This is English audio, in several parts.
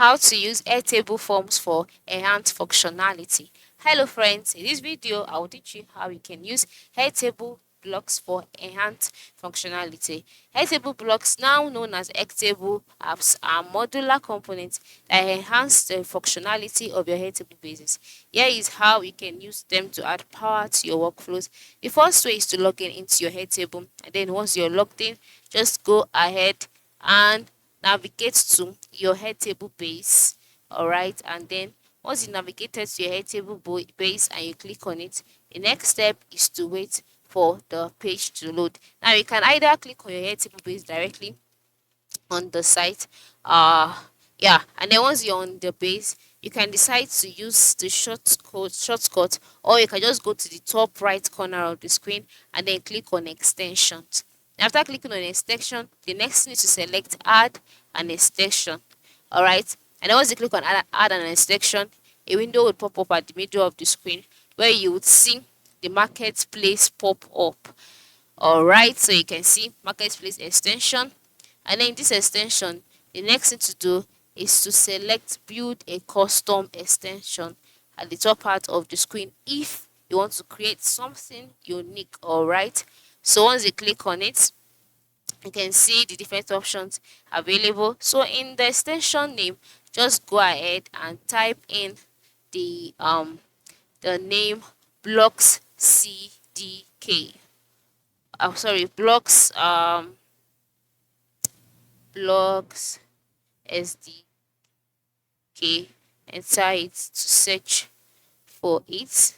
How to use Airtable forms for enhanced functionality. Hello friends, in this video I will teach you how you can use Airtable blocks for enhanced functionality. Airtable blocks, now known as Airtable apps, are modular components that enhance the functionality of your Airtable bases. Here is how you can use them to add power to your workflows. The first way is to log in into your Airtable, and then once you're logged in, just go ahead and navigate to your Airtable base. All right, and then once you navigated to your Airtable base and you click on it, the next step is to wait for the page to load. Now you can either click on your Airtable base directly on the site, uh yeah, and then once you're on the base, you can decide to use the shortcut, or you can just go to the top right corner of the screen and then click on extensions. After clicking on extension, the next thing is to select add an extension. All right, and then once you click on add an extension, a window will pop up at the middle of the screen where you would see the marketplace pop up. All right, so you can see marketplace extension, and then in this extension, the next thing to do is to select build a custom extension at the top part of the screen if you want to create something unique. All right, so once you click on it, you can see the different options available. So in the extension name, just go ahead and type in the name blocks cdk. Sorry, blocks sdk. Enter it to search for it.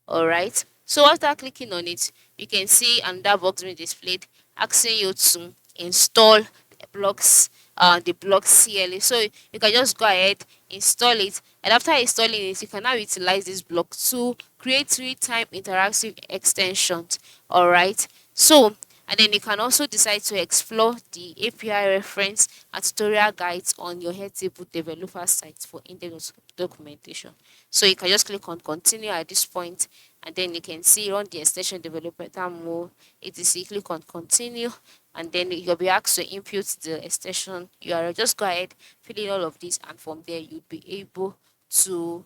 All right, so after clicking on it, you can see another box being displayed asking you to install the blocks CLA. So you can just go ahead, install it, and after installing it, you can now utilize this block to create real-time interactive extensions. All right, so and then you can also decide to explore the API reference and tutorial guides on your Airtable developer site for in-depth documentation. So you can just click on continue at this point, and then you can see run the extension developer mode, etc. Click on continue, and then you'll be asked to input the extension URL. Just go ahead, fill in all of this, and from there you'll be able to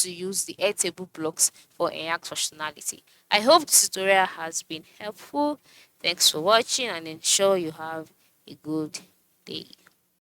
use the Airtable blocks for enhanced functionality. I hope this tutorial has been helpful. Thanks for watching, and ensure you have a good day.